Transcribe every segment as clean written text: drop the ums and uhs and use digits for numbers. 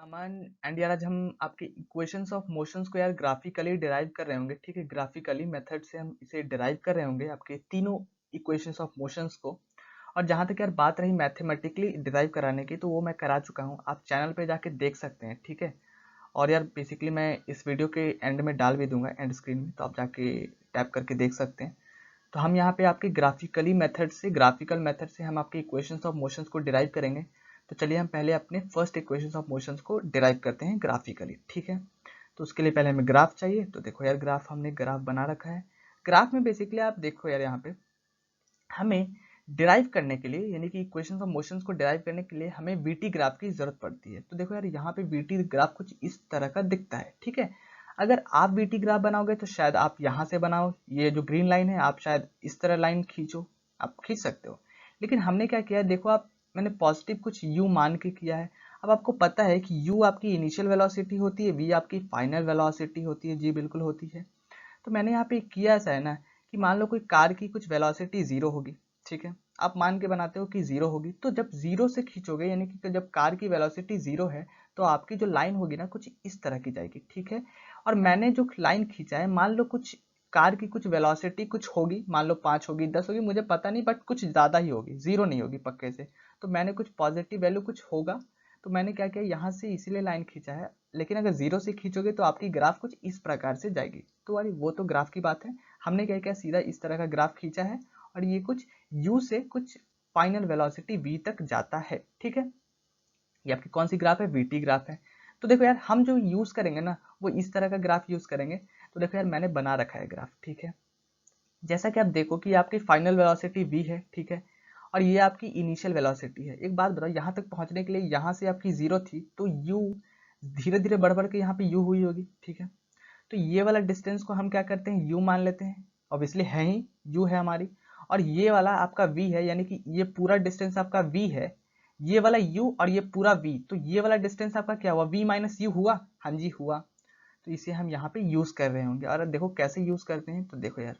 अमन and यार आज हम आपके इक्वेशंस ऑफ मोशंस को यार ग्राफिकली डिराइव कर रहे होंगे। ठीक है, ग्राफिकली मेथड से हम इसे डिराइव कर रहे होंगे आपके तीनों इक्वेशंस ऑफ मोशंस को। और जहाँ तक यार बात रही मैथमेटिकली डिराइव कराने की, तो वो मैं करा चुका हूँ, आप चैनल पे जाके देख सकते हैं। ठीक है, और यार बेसिकली मैं इस वीडियो के एंड में डाल भी दूंगा, एंड स्क्रीन में, तो आप जाके टैप करके देख सकते हैं। तो हम यहाँ पे आपके ग्राफिकल मेथड से हम आपके इक्वेशंस ऑफ मोशंस को डिराइव करेंगे। तो चलिए हम पहले अपने फर्स्ट इक्वेशंस ऑफ मोशंस को डिराइव करते हैं ग्राफिकली। ठीक है, तो उसके लिए पहले हमें ग्राफ चाहिए। तो देखो यार, हमने ग्राफ बना रखा है। ग्राफ में बेसिकली आप देखो यार, यहाँ पे हमें डिराइव करने के लिए, यानी कि इक्वेशंस ऑफ मोशंस को डिराइव करने के लिए हमें वीटी ग्राफ की जरूरत पड़ती है। तो देखो यार, यहाँ पे वीटी ग्राफ कुछ इस तरह का दिखता है। ठीक है, अगर आप वीटी ग्राफ बनाओगे तो शायद आप यहाँ से बनाओ, ये जो ग्रीन लाइन है आप शायद इस तरह लाइन खींचो, आप खींच सकते हो। लेकिन हमने क्या किया है, देखो आप, मैंने पॉजिटिव कुछ यू मान के किया है। अब आपको पता है कि यू आपकी इनिशियल वेलोसिटी होती है, वी आपकी फाइनल वेलोसिटी होती है। जी बिल्कुल होती है। तो मैंने यहाँ पे किया ऐसा है ना, कि मान लो कोई कार की कुछ वेलोसिटी जीरो होगी। ठीक है, आप मान के बनाते हो कि जीरो होगी, तो जब जीरो से खींचोगे, यानी कि जब कार की वेलोसिटी जीरो है, तो आपकी जो लाइन होगी ना कुछ इस तरह की जाएगी। ठीक है, और मैंने जो लाइन खींचा है, मान लो कुछ कार की कुछ वेलोसिटी कुछ होगी, मान लो 5 होगी, 10 होगी, मुझे पता नहीं, बट कुछ ज़्यादा ही होगी, जीरो नहीं होगी पक्के से। तो मैंने कुछ पॉजिटिव वैल्यू कुछ होगा, तो मैंने क्या किया, यहाँ से इसीलिए लाइन खींचा है। लेकिन अगर जीरो से खींचोगे तो आपकी ग्राफ कुछ इस प्रकार से जाएगी। तो अरे वो तो ग्राफ की बात है, हमने क्या किया, सीधा इस तरह का ग्राफ खींचा है, और ये कुछ u से कुछ फाइनल वेलोसिटी v तक जाता है। ठीक है, ये आपकी कौन सी ग्राफ है, vt ग्राफ है। तो देखो यार, हम जो यूज करेंगे ना, वो इस तरह का ग्राफ यूज करेंगे। तो देखो यार, मैंने बना रखा है ग्राफ। ठीक है, जैसा कि आप देखो कि आपकी फाइनल वेलोसिटी v है। ठीक है, और ये आपकी इनिशियल वेलोसिटी है। एक बात बताओ, यहाँ तक पहुंचने के लिए यहाँ से आपकी जीरो थी, तो u धीरे धीरे बढ़ बढ़ के यहाँ पे u हुई होगी। ठीक है, तो ये वाला डिस्टेंस को हम क्या करते हैं, u मान लेते हैं, ऑब्वियसली है ही, u है हमारी। और ये वाला आपका v है, यानी कि ये पूरा डिस्टेंस आपका v है, ये वाला u और ये पूरा v, तो ये वाला डिस्टेंस आपका क्या हुआ, v माइनस u हुआ। हाँ जी हुआ। तो इसे हम यहाँ पे यूज कर रहे होंगे। और देखो कैसे यूज करते हैं, तो देखो यार,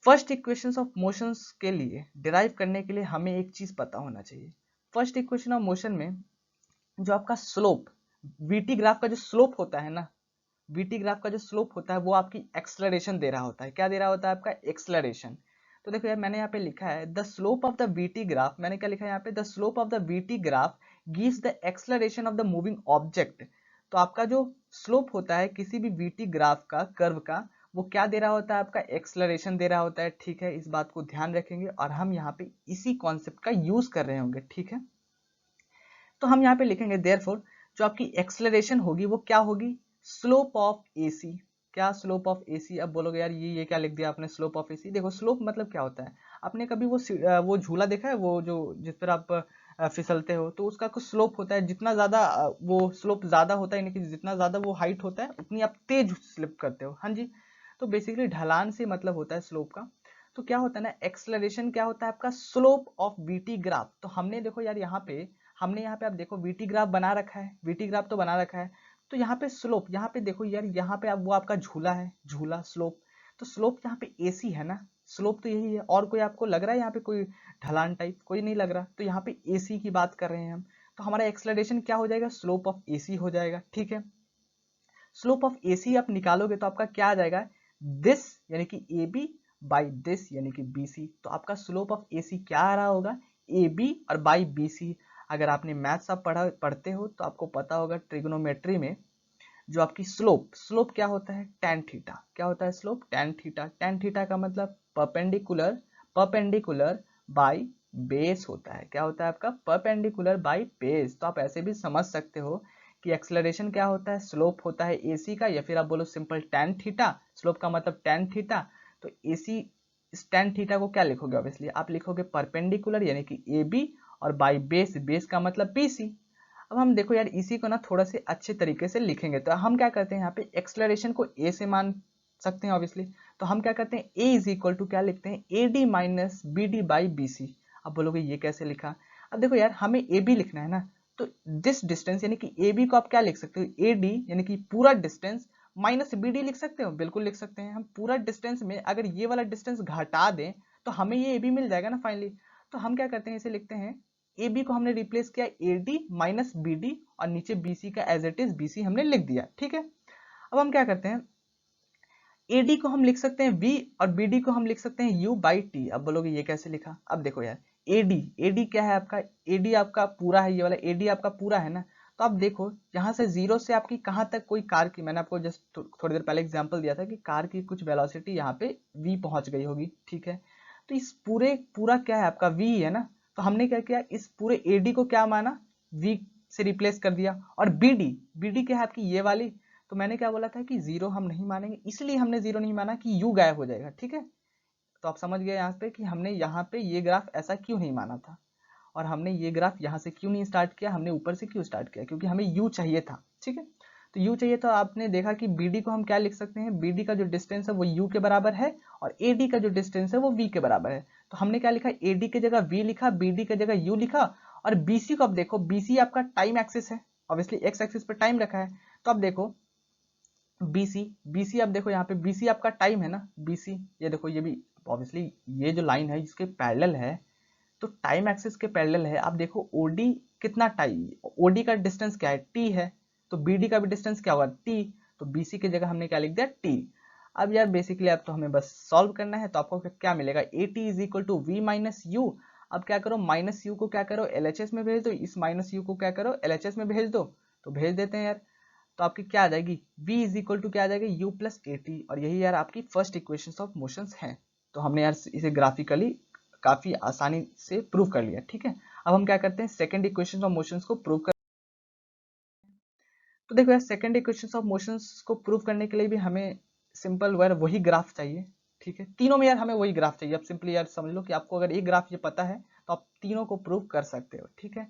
फर्स्ट इक्वेशंस ऑफ मोशंस के लिए डिराइव करने के लिए हमें एक चीज पता होना चाहिए। फर्स्ट इक्वेशन ऑफ मोशन में जो आपका स्लोप, वीटी ग्राफ का जो स्लोप होता है ना, वीटी ग्राफ का जो स्लोप होता है, वो आपकी एक्सलरेशन दे रहा होता है। क्या दे रहा होता है, आपका एक्सलरेशन। तो देखो यार, मैंने यहाँ पे लिखा है the slope of the VT graph, मैंने क्या लिखा है यहाँ पे, the slope of the VT graph gives the acceleration of the moving object. तो आपका जो स्लोप होता है किसी भी वीटी ग्राफ का, कर्व का, वो क्या दे रहा होता है, आपका एक्सलरेशन दे रहा होता है। ठीक है, इस बात को ध्यान रखेंगे, और हम यहाँ पे इसी कॉन्सेप्ट का यूज कर रहे होंगे। ठीक है, तो हम यहाँ पे लिखेंगे देयरफॉर जो आपकी एक्सलरेशन होगी वो क्या होगी, स्लोप ऑफ एसी। क्या, स्लोप ऑफ एसी। अब बोलोगे यार, ये क्या लिख दिया आपने, स्लोप ऑफ एसी। देखो स्लोप मतलब क्या होता है, आपने कभी वो झूला देखा है, वो जो जिस पर आप फिसलते हो, तो उसका कुछ स्लोप होता है। जितना ज्यादा वो स्लोप ज्यादा होता है, यानी कि जितना ज्यादा वो हाइट होता है, उतनी आप तेज स्लिप करते हो। हाँ जी, तो बेसिकली ढलान से मतलब होता है स्लोप का। तो क्या होता है ना, एक्सलरेशन क्या होता है, आपका स्लोप ऑफ वीटी ग्राफ। तो हमने देखो यार, हमने यहाँ पे आप देखो वीटी ग्राफ बना रखा है, वीटी ग्राफ तो बना रखा है। तो यहाँ पे स्लोप, यहाँ पे देखो यार, यहाँ पे आप, वो आपका झूला है, झूला स्लोप। तो स्लोप यहाँ पे एसी है ना, स्लोप तो यही है। और कोई आपको लग रहा है यहाँ पे कोई ढलान टाइप, कोई नहीं लग रहा। तो यहाँ पे एसी की बात कर रहे हैं हम। तो हमारा एक्सलरेशन क्या हो जाएगा, स्लोप ऑफ एसी हो जाएगा। ठीक है, स्लोप ऑफ एसी आप निकालोगे तो आपका क्या आ जाएगा, दिस यानी कि ए बी बाई दिस यानी कि बी सी। तो आपका स्लोप ऑफ एसी क्या आ रहा होगा, ए बी और बाई बी सी। अगर आपने मैथ्स आप पढ़ते हो तो आपको पता होगा, ट्रिग्नोमेट्री में जो आपकी स्लोप क्या होता है, टैन थीटा। क्या होता है slope, tan theta. Tan theta का मतलब परपेंडिकुलर बाई बेस होता है। क्या होता है आपका, परपेंडिकुलर बाई बेस। तो आप ऐसे भी समझ सकते हो कि एक्सलरेशन क्या होता है, स्लोप होता है एसी का, या फिर आप बोलो सिंपल टैन थीटा। स्लोप का मतलब टैन थीटा। तो एसी, इस टैन थीटा को क्या लिखोगे, ऑब्वियसली आप लिखोगे परपेंडिकुलर यानी कि ए बी, और बाई बेस, बेस का मतलब बी सी। अब हम देखो यार, इसी को ना थोड़ा से अच्छे तरीके से लिखेंगे। तो हम क्या करते हैं, यहाँ पे एक्सलरेशन को ए से मान सकते हैं ऑब्वियसली। तो हम क्या करते हैं, ए इज इक्वल टू क्या लिखते हैं, A D minus B D by B C. अब बोलोगे ये कैसे लिखा। अब देखो यार, हमें ए बी लिखना है ना, तो दिस डिस्टेंस यानी कि ए बी को आप क्या लिख सकते हो, ए डी यानी कि पूरा डिस्टेंस माइनस बी डी लिख सकते हो, बिल्कुल लिख सकते हैं। हम पूरा डिस्टेंस में अगर ये वाला डिस्टेंस घटा दें तो हमें ये ए बी मिल जाएगा ना फाइनली। तो हम क्या करते हैं, इसे लिखते हैं ए बी को हमने रिप्लेस किया A D minus B D और नीचे बी सी का as it is B C हमने लिख दिया, ठीक है। अब हम क्या करते हैं, ए डी को हम लिख सकते हैं v और बी डी को हम लिख सकते हैं u बाई टी। अब बोलोगे ये कैसे लिखा, अब देखो यार ए डी क्या है आपका, ए डी आपका पूरा है, ये वाला ए डी आपका पूरा है ना। तो आप देखो यहाँ से जीरो से आपकी कहाँ तक कोई कार की, मैंने आपको जस्ट थोड़ी देर पहले एग्जांपल दिया था कि कार की कुछ वेलोसिटी यहाँ पे v पहुंच गई होगी, ठीक है। तो इस पूरा क्या है आपका v है ना, तो हमने क्या किया, इस पूरे ए डी को क्या माना, v से रिप्लेस कर दिया। और बी डी क्या है आपकी ये वाली, तो मैंने क्या बोला था कि जीरो हम नहीं मानेंगे, इसलिए हमने जीरो नहीं माना कि यू गायब हो जाएगा, ठीक है। तो आप समझ गए यहाँ पे कि हमने यहाँ पे ये ग्राफ ऐसा क्यों नहीं माना था, और हमने ये ग्राफ यहाँ से क्यों नहीं स्टार्ट किया, हमने ऊपर से क्यों स्टार्ट किया, क्योंकि हमें यू चाहिए था, ठीक है। तो यू चाहिए था, आपने देखा कि बी को हम क्या लिख सकते हैं, बी का जो डिस्टेंस है वो यू के बराबर है और ए का जो डिस्टेंस है वो वी के बराबर है। तो हमने क्या लिखा, ए की जगह वी लिखा, बी की जगह यू लिखा। और बीसी को अब देखो, बीसी आपका टाइम एक्सिस है, ऑब्वियसली एक्स एक्सिस पर टाइम रखा है। तो अब देखो बीसी अब देखो यहाँ पे बीसी आपका टाइम है ना, बीसी ये देखो, ये भी ऑब्वियसली ये जो लाइन है इसके पैरेलल है, तो टाइम एक्सिस के पैरेलल है। आप देखो ओडी कितना टाइम, ओडी का डिस्टेंस क्या है, टी है, तो बीडी का भी डिस्टेंस क्या होगा, टी। तो बीसी की जगह हमने क्या लिख दिया, टी। अब यार बेसिकली अब तो हमें बस सॉल्व करना है, तो आपको क्या मिलेगा, A T is equal to V minus U. अब क्या करो, माइनस यू को क्या करो एलएचएस में भेज दो, इस माइनस यू को क्या करो एलएचएस में भेज दो। तो भेज देते हैं यार, तो आपकी क्या आ जाएगी, v इज इक्वल टू क्या आ जाएगी, u प्लस ए टी। और यही यार आपकी फर्स्ट इक्वेशन ऑफ मोशंस है। तो हमने यार इसे ग्राफिकली काफी आसानी से प्रूव कर लिया, ठीक है। अब हम क्या करते हैं, सेकंड इक्वेशन ऑफ मोशंस को प्रूव कर। तो देखो यार सेकंड इक्वेशन ऑफ मोशंस को प्रूव करने के लिए भी हमें सिंपल यार वही ग्राफ चाहिए, ठीक है। तीनों में यार हमें वही ग्राफ चाहिए। अब सिंपली यार समझ लो कि आपको अगर एक ग्राफ ये पता है तो आप तीनों को प्रूव कर सकते हो, ठीक है।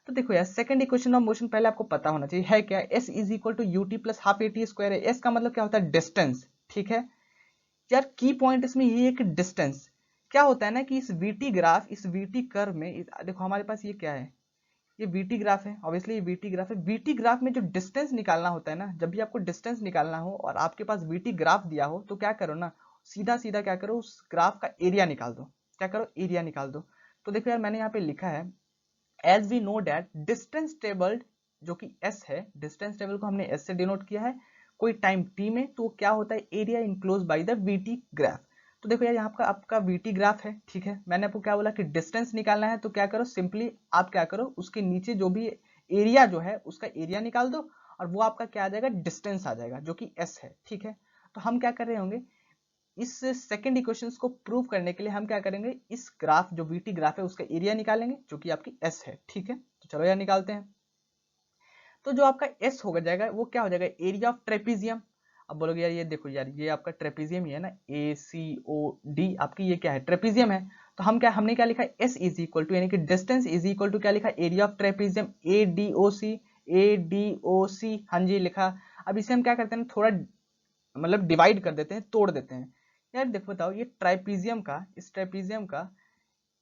तो देखो यार सेकंड इक्वेशन ऑफ मोशन पहले आपको पता होना चाहिए है क्या, s is equal to U T plus half A T square है। s का मतलब क्या होता है, डिस्टेंस, ठीक है। यार की पॉइंट इसमें ये है कि डिस्टेंस क्या होता है ना, कि इस वीटी ग्राफ, इस वीटी कर्व में देखो हमारे पास ये क्या है, ये वीटी ग्राफ है, ऑब्वियसली ये वीटी ग्राफ है। वीटी ग्राफ में जो डिस्टेंस निकालना होता है ना, जब भी आपको डिस्टेंस निकालना हो और आपके पास वीटी ग्राफ दिया हो, तो क्या करो ना, सीधा सीधा क्या करो, उस ग्राफ का एरिया निकाल दो। क्या करो, एरिया निकाल दो। तो देखो यार मैंने यहाँ पे लिखा है, as we know that distance table जो कि s है, डिस्टेंस टेबल को हमने s से डिनोट किया है कोई टाइम t में, तो क्या होता है, area enclose by the vt graph. तो देखो यार यहाँ का आपका vt ग्राफ है, ठीक है। मैंने आपको क्या बोला कि डिस्टेंस निकालना है, तो क्या करो, सिंपली आप क्या करो, उसके नीचे जो भी एरिया जो है उसका एरिया निकाल दो, और वो आपका क्या आ जाएगा, डिस्टेंस आ जाएगा जो कि s है, ठीक है। तो हम क्या कर रहे होंगे, इस सेकंड इक्वेशंस को प्रूव करने के लिए हम क्या करेंगे, इस ग्राफ जो वीटी ग्राफ है उसका एरिया निकालेंगे जो कि आपकी एस है, ठीक है। तो चलो यार निकालते हैं। तो जो आपका एस होगा जाएगा वो क्या हो जाएगा, एरिया ऑफ ट्रेपीजियम। अब बोलोगे यार ये देखो यार ये आपका ट्रेपीजियम ही है ना, ए सी ओ डी, आपकी ये क्या है, ट्रेपीजियम है। तो हमने क्या लिखा, एस इज इक्वल टू यानी कि डिस्टेंस इज इक्वल टू क्या लिखा, area of trapezium A D O C, A D O C, हाँ जी लिखा। अब इसे हम क्या करते हैं, थोड़ा मतलब डिवाइड कर देते हैं, तोड़ देते हैं। यार देखो बताओ, ये ट्राइपीजियम का, इस ट्राइपीजियम का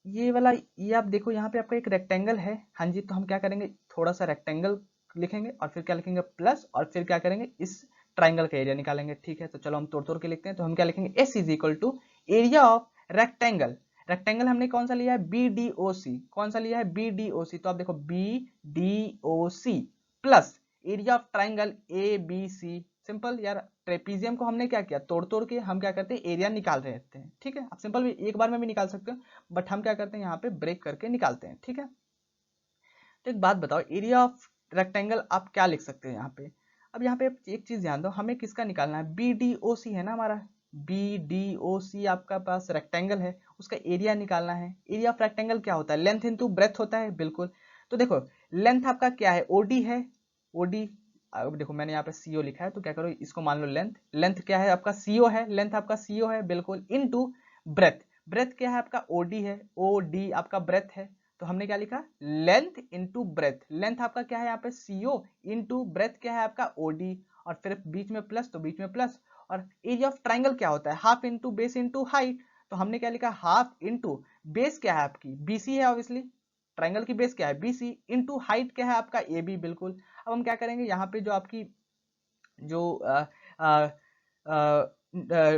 ये वाला, ये आप देखो यहाँ पे आपका एक रेक्टेंगल है, हाँ जी। तो हम क्या करेंगे, थोड़ा सा रेक्टेंगल लिखेंगे और फिर क्या लिखेंगे प्लस, और फिर क्या करेंगे, इस ट्राइंगल का एरिया निकालेंगे, ठीक है। तो चलो हम तोड़ तोड़ के लिखते हैं। तो हम क्या लिखेंगे, S is equal to area of rectangle. Rectangle हमने कौन सा लिया है, बी डी ओ सी, कौन सा लिया है, बी डी ओ सी। तो आप देखो B D O C plus area of triangle A B C. Simple यार, ट्रेपीजियम को हमने क्या किया, तोड़ तोड़ के हम क्या करते हैं, एरिया निकाल रहे होते हैं, ठीक है। आप सिंपल भी एक बार में भी निकाल सकते हो, बट हम क्या करते हैं यहाँ पे ब्रेक करके निकालते हैं, ठीक है। तो एक बात बताओ, एरिया ऑफ रेक्टेंगल आप क्या लिख सकते हैं यहाँ पे। अब यहाँ पे एक चीज ध्यान दो, हमें किसका निकालना है, बी डी ओ सी है ना हमारा, बी डी ओ सी आपका पास रेक्टेंगल है, उसका एरिया निकालना है। एरिया ऑफ रेक्टेंगल क्या होता है, लेंथ इंटू ब्रेथ होता है, बिल्कुल। तो देखो लेंथ आपका क्या है, ओडी है, ओडी। अब देखो मैंने यहाँ पे सीओ लिखा है, तो क्या करो इसको मान लो लेंथ, लेंथ क्या है आपका, सीओ है, लेंथ आपका सीओ है, बिल्कुल, इनटू ब्रेथ, ब्रेथ क्या है आपका, ओडी है, ओ डी आपका ब्रेथ है। तो हमने क्या लिखा, लेंथ इनटू ब्रेथ, लेंथ आपका क्या है यहाँ पे सीओ, इनटू ब्रेथ क्या है आपका ओडी, और फिर बीच में प्लस, तो बीच में प्लस। और एरिया ऑफ ट्राइंगल क्या होता है, half into base into height. तो हमने क्या लिखा, हाफ इनटू बेस क्या है आपकी बीसी है, ऑब्वियसली ट्राइंगल की बेस क्या है बीसी, इनटू हाइट क्या है आपका ए बी, बिल्कुल। अब हम क्या करेंगे, यहाँ पे जो आपकी जो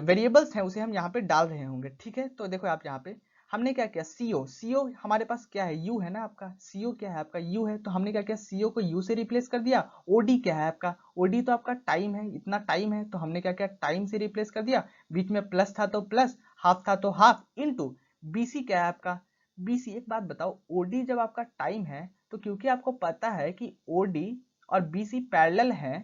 वेरिएबल्स हैं उसे हम यहाँ पे डाल रहे होंगे, ठीक है। तो देखो आप यहाँ पे हमने क्या किया, सीओ, सीओ हमारे पास क्या है, यू है ना आपका, सीओ क्या है आपका, यू है, तो हमने क्या किया, सीओ को यू से रिप्लेस कर दिया। ओडी क्या है आपका, ओडी तो आपका टाइम है, इतना टाइम है, तो हमने क्या किया, टाइम से रिप्लेस कर दिया, बीच में प्लस था तो प्लस, हाफ था तो हाफ, इनटू बीसी क्या है आपका, बीसी। एक बात बताओ, ओडी जब आपका टाइम है तो क्योंकि आपको पता है कि ओडी और बीसी पैरेलल है,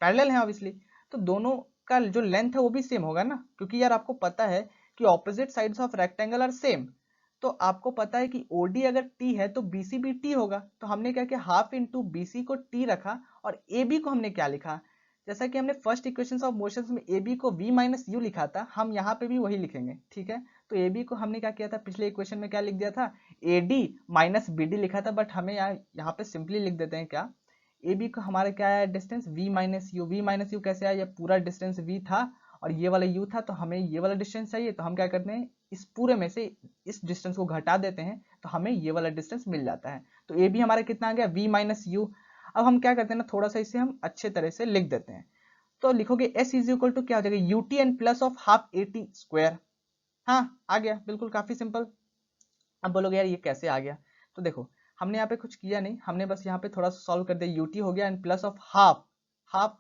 पैरेलल है ऑब्वियसली, तो दोनों का जो लेंथ है वो भी सेम होगा ना, क्योंकि यार आपको पता है कि opposite sides of rectangle are same, तो आपको पता है कि ओडी अगर टी है तो बीसी भी टी होगा, तो हमने क्या किया, हाफ इंटू बीसी को टी रखा, और ए बी को हमने क्या लिखा, जैसा कि हमने फर्स्ट इक्वेशन ऑफ मोशंस में ए बी को v माइनस यू लिखा था, हम यहाँ पे भी वही लिखेंगे, ठीक है। तो ए बी को हमने क्या किया था, पिछले इक्वेशन में क्या लिख दिया था, A D minus B D लिखा था, बट हमें यहाँ पे सिंपली लिख देते हैं क्या, ए बी का हमारा क्या है distance, v minus you, v minus you कैसे आया, ये पूरा डिस्टेंस v था और ये वाला u था, तो हमें ये वाला डिस्टेंस चाहिए, तो हम क्या करते हैं, इस पूरे में से इस डिस्टेंस को घटा देते हैं, तो हमें ये वाला डिस्टेंस मिल जाता है। तो ए बी हमारा कितना आ गया, v माइनस यू। अब हम क्या करते हैं ना, थोड़ा सा इसे हम अच्छे तरह से लिख देते हैं, तो लिखोगे s इज इक्वल टू क्या हो जाएगा, U T N plus of half A T square. हाँ आ गया, बिल्कुल काफी सिंपल। अब बोलोगे यार ये कैसे आ गया, तो देखो हमने यहाँ पे कुछ किया नहीं, हमने बस यहाँ पे थोड़ा सा सॉल्व कर दिया, यूटी हो गया and plus of half, half.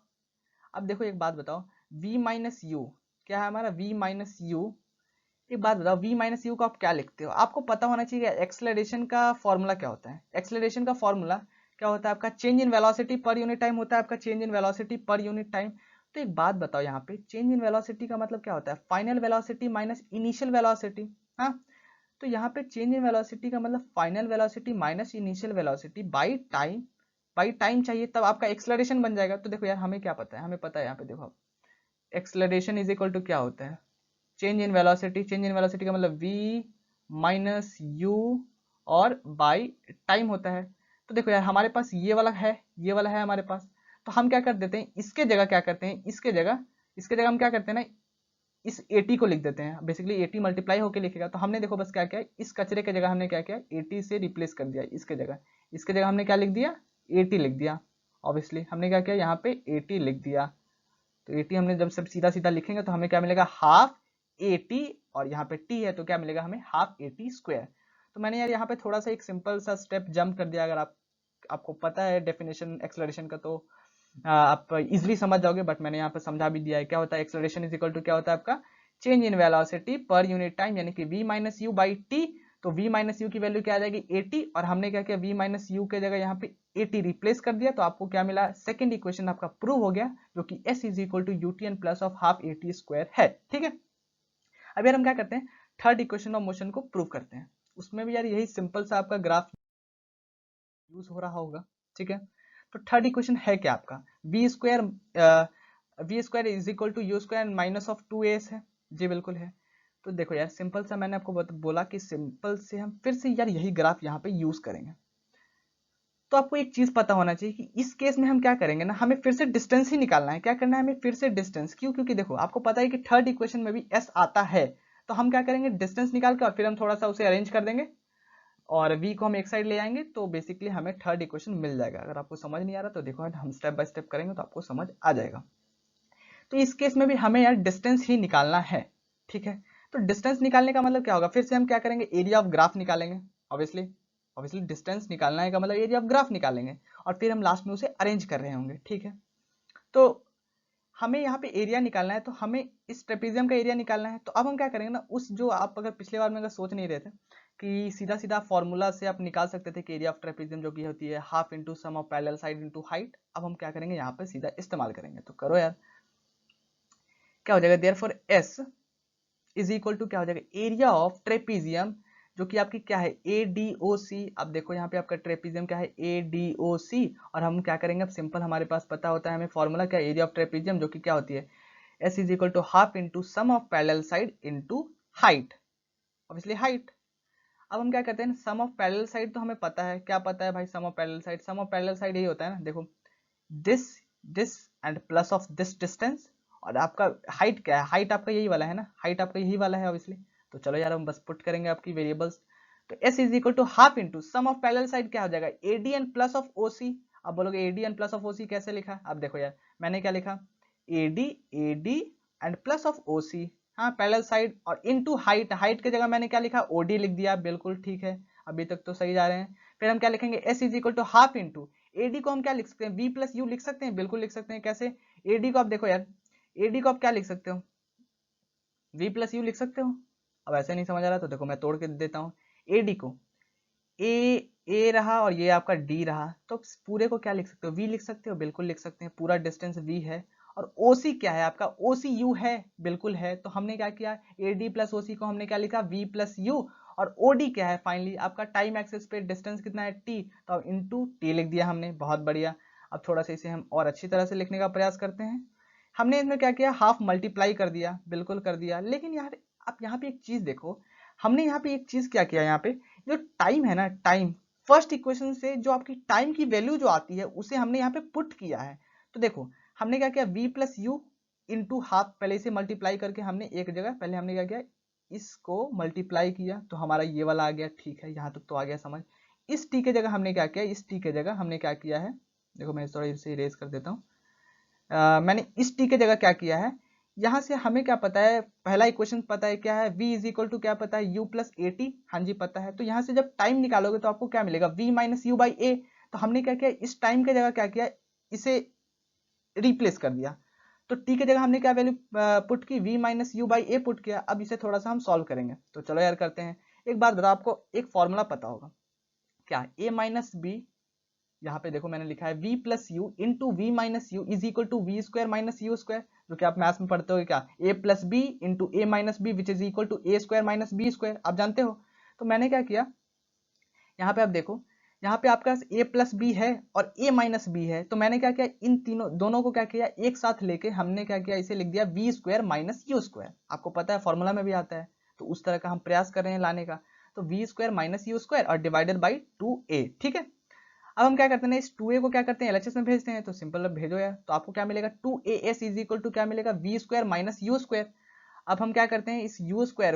अब देखो एक बात बताओ, v माइनस यू क्या है हमारा, v माइनस यू, एक बात बताओ v माइनस यू को आप क्या लिखते हो, आपको पता होना चाहिए एक्सेलरेशन का फॉर्मूला क्या होता है, एक्सेलरेशन का फॉर्मूला क्या होता है आपका, change in velocity per unit time होता है आपका, change in velocity per unit time. तो एक बात बताओ, यहाँ पे चेंज इन वेलोसिटी का मतलब क्या होता है, final velocity minus initial velocity. हाँ, तो यहाँ पे चेंज इन वेलोसिटी का मतलब final velocity minus initial velocity by time, by time चाहिए तब आपका एक्सेलरेशन बन जाएगा। तो देखो यार हमें क्या पता है, हमें पता है यहाँ पे देखो, एक्सेलरेशन इज इक्वल टू क्या होता है, change in velocity, change in velocity का मतलब v माइनस यू और बाई टाइम होता है। तो देखो यार हमारे पास ये वाला है, ये वाला है हमारे पास, तो हम क्या कर देते हैं, इसके जगह क्या करते हैं, इसके जगह हम क्या करते हैं ना, इस 80 को लिख देते हैं, बेसिकली 80 मल्टीप्लाई होकर लिखेगा। तो हमने देखो बस क्या किया, इस कचरे के जगह हमने क्या किया, 80 से रिप्लेस कर दिया, इसके जगह हमने क्या लिख दिया, 80 लिख दिया। ऑब्वियसली हमने क्या किया, यहाँ पे 80 लिख दिया, तो 80 हमने जब सब सीधा सीधा लिखेंगे तो हमें क्या मिलेगा, हाफ 80, और यहाँ पे t है तो क्या मिलेगा हमें, हाफ 80 स्क्वायर। तो मैंने यार यहाँ पे थोड़ा सा एक सिंपल सा स्टेप जंप कर दिया, अगर आपको पता है डेफिनेशन एक्सेलरेशन का तो आप इजिली समझ जाओगे, बट मैंने यहाँ पे समझा भी दिया है क्या होता है एक्सेलरेशन इज इक्वल टू क्या होता है आपका, change in velocity per unit time, यानी कि v minus you by T. तो v माइनस यू की वैल्यू क्या आ जाएगी 80, और हमने क्या किया, v माइनस यू के जगह यहाँ पे 80 रिप्लेस कर दिया, तो आपको क्या मिला, सेकंड इक्वेशन आपका प्रूव हो गया, जो कि s is equal to U T N plus of half 80 square है। ठीक है, अब यार हम क्या करते हैं, थर्ड इक्वेशन ऑफ मोशन को प्रूव करते हैं, उसमें भी यार यही सिंपल सा आपका ग्राफ यूज हो रहा होगा। ठीक है, तो थर्ड इक्वेशन है क्या आपका, v square is equal to U square minus of 2as है, जी बिल्कुल है। तो देखो यार सिंपल सा मैंने आपको बोला कि सिंपल से हम फिर से यार यही ग्राफ यहाँ पे यूज करेंगे। तो आपको एक चीज पता होना चाहिए कि इस केस में हम क्या करेंगे ना, हमें फिर से डिस्टेंस ही निकालना है, क्या करना है हमें फिर से डिस्टेंस, क्यों, क्योंकि देखो आपको पता है कि थर्ड इक्वेशन में भी s आता है, तो हम क्या करेंगे, डिस्टेंस निकाल के और फिर हम थोड़ा सा उसे अरेंज कर देंगे और v को हम एक साइड ले आएंगे, तो बेसिकली हमें थर्ड इक्वेशन मिल जाएगा। अगर आपको समझ नहीं आ रहा तो देखो हम स्टेप बाय स्टेप करेंगे तो आपको समझ आ जाएगा। तो इस केस में भी हमें यार डिस्टेंस ही निकालना है। ठीक है, तो डिस्टेंस निकालने का मतलब क्या होगा, फिर से हम क्या करेंगे, एरिया ऑफ ग्राफ निकालेंगे। ऑब्वियसली डिस्टेंस निकालना है का मतलब एरिया ऑफ ग्राफ निकालेंगे, और फिर हम लास्ट में उसे अरेंज कर रहे होंगे। ठीक है, तो हमें यहाँ पे एरिया निकालना है, तो हमें इस ट्रेपेजियम का एरिया निकालना है। तो अब हम क्या करेंगे ना, उस जो आप अगर पिछले बार में अगर सोच नहीं रहे थे कि सीधा सीधा फॉर्मूला से आप निकाल सकते थे कि एरिया ऑफ ट्रेपेजियम जो कि होती है half into sum of parallel side into height, अब हम क्या करेंगे यहाँ पे सीधा इस्तेमाल करेंगे। तो करो यार, क्या हो जाएगा, therefore S is equal to क्या हो जाएगा, एरिया ऑफ ट्रेपेजियम जो कि आपकी क्या है ADOC। अब देखो यहाँ पे आपका ट्रेपेजियम क्या है ADOC, और हम क्या करेंगे, अब सिंपल हमारे पास पता होता है हमें फॉर्मूला क्या है, एरिया ऑफ ट्रेपेजियम जो कि क्या होती है S is equal to half into sum of parallel side into height, obviously height. अब हम क्या करते हैं, सम ऑफ पैरेलल साइड तो हमें पता है, क्या पता है भाई, sum of parallel side, sum of parallel side यही होता है ना, देखो this this and plus of this distance, और आपका हाइट क्या है, हाइट आपका यही वाला है ना, हाइट आपका यही वाला है ऑब्वियसली। तो चलो यार हम बस पुट करेंगे आपकी वेरिएबल्स, तो s is equal to half into sum of parallel side क्या हो जाएगा ADN प्लस ऑफ OC। अब बोलोगे ADN प्लस ऑफ OC कैसे लिखा, अब देखो यार मैंने क्या लिखा, AD and plus of OC, हाँ पैरेलल साइड, और इनटू हाइट, हाइट की जगह मैंने क्या लिखा, ओडी लिख दिया, बिल्कुल ठीक है, अभी तक तो सही जा रहे हैं। फिर हम क्या लिखेंगे, S is equal to half into AD को हम क्या लिख सकते हैं, वी प्लस यू लिख सकते हैं, बिल्कुल लिख सकते हैं। कैसे, एडी को आप देखो यार, एडी को आप क्या लिख सकते हो, वी प्लस यू लिख सकते हो। अब ऐसे नहीं समझ आ रहा तो देखो मैं तोड़ के देता हूँ, एडी को ए रहा और ये आपका डी रहा, तो पूरे को क्या लिख सकते हो, वी लिख सकते हो, बिल्कुल लिख सकते हैं, पूरा डिस्टेंस वी है। और ओसी क्या है आपका, ओसी यू है, बिल्कुल है, तो हमने क्या किया, ए डी प्लस ओसी को हमने क्या लिखा, वी प्लस यू। और ओडी क्या है, फाइनली आपका टाइम एक्सिस पे डिस्टेंस कितना है, टी, तो इनटू टी लिख दिया हमने, बहुत बढ़िया। अब थोड़ा सा इसे हम और अच्छी तरह से लिखने का प्रयास करते हैं। हमने इसमें क्या किया, हाफ मल्टीप्लाई कर दिया, बिल्कुल कर दिया। लेकिन यार आप यहाँ पे एक चीज देखो, हमने यहाँ पे एक चीज क्या किया, यहाँ पे जो टाइम है ना, टाइम फर्स्ट इक्वेशन से जो आपकी टाइम की वैल्यू जो आती है उसे हमने यहाँ पे पुट किया है। तो देखो हमने क्या किया, v plus U into half, पहले इसे मल्टीप्लाई करके हमने एक जगह, पहले हमने क्या किया, इसको मल्टीप्लाई किया तो हमारा ये वाला आ गया, ठीक है, यहाँ तक तो आ गया समझ। इस टी के जगह हमने क्या किया, इस टी के जगह हमने क्या किया है, देखो मैं थोड़ा इसे इरेज कर देता हूँ। मैंने इस टी के जगह क्या किया है, यहां से हमें क्या पता है, पहला इक्वेशन पता है क्या है, v इज इक्वल टू क्या पता है, u प्लस ए टी, हाँ जी पता है। तो यहां से जब टाइम निकालोगे तो आपको क्या मिलेगा, v माइनस यू बाई ए। तो हमने क्या किया, इस टाइम के जगह क्या किया, इसे रिप्लेस कर दिया। तो t के जगह हमने क्या वैल्यू पुट की, v minus you by A put किया। अब इसे थोड़ा सा हम सॉल्व करेंगे, तो चलो यार करते हैं। एक बात बताओ, आपको एक फॉर्मूला पता होगा क्या, a माइनस बी, यहाँ पे देखो मैंने लिखा है v plus U into V minus U is equal to V square minus U square, जो कि आप मैथ्स में पढ़ते हो क्या, a plus B into A minus B which is equal to A square minus B square, आप जानते हो। तो मैंने क्या किया, यहाँ पे आप देखो, यहाँ पे आपका a प्लस बी है और a माइनस बी है, तो मैंने क्या किया, इन तीनों दोनों को क्या किया, एक साथ लेके हमने क्या किया, इसे लिख दिया V square minus U square. आपको पता है फॉर्मूला में भी आता है, तो उस तरह का हम प्रयास कर रहे हैं लाने का। तो V square minus U square और डिवाइडेड बाई 2a, ठीक है। अब हम क्या करते हैं, इस 2a को क्या करते हैं, एलएचएस में भेजते हैं, तो सिंपल भेजो यार, तो आपको क्या मिलेगा, 2as इज इक्वल टू क्या मिलेगा, V square minus U square. अब हम क्या करते हैं, इस यू स्क्वायर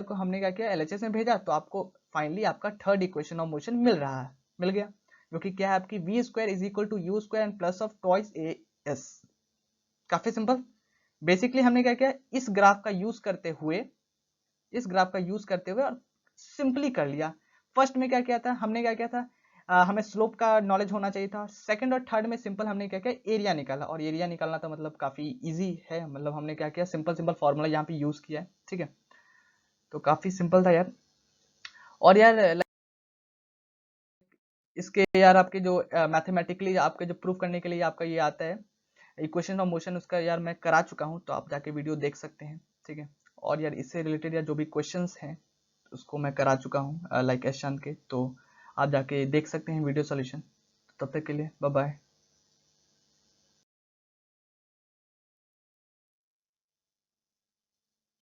को हमने क्या किया, एलएचएस में भेजा, तो आपको फाइनली आपका थर्ड इक्वेशन ऑफ मोशन मिल रहा है, मिल गया, जो कि क्या है आपकी V square is equal to U square and plus of twice A S. काफी सिंपल। बेसिकली हमने क्या किया, इस ग्राफ का यूज करते हुए, और सिंपली कर लिया। फर्स्ट में क्या किया था, हमने क्या किया था, हमें स्लोप का नॉलेज होना चाहिए था। सेकंड और थर्ड में सिंपल हमने क्या किया, एरिया निकाला, और एरिया निकालना तो मतलब काफी इजी है, मतलब हमने क्या किया, सिंपल सिंपल फॉर्मूला यहाँ पे यूज किया है, ठीक है। तो काफी सिंपल था यार। और यार इसके यार आपके जो मैथमेटिकली आपके जो प्रूफ करने के लिए आपका ये आता है इक्वेशन ऑफ मोशन, उसका यार मैं करा चुका हूँ, तो आप जाके वीडियो देख सकते हैं, ठीक है। और यार इससे रिलेटेड यार जो भी क्वेश्चंस हैं उसको मैं करा चुका हूँ लाइक एशन के, तो आप जाके देख सकते हैं वीडियो सॉल्यूशन। तब तक के लिए बाय बाय।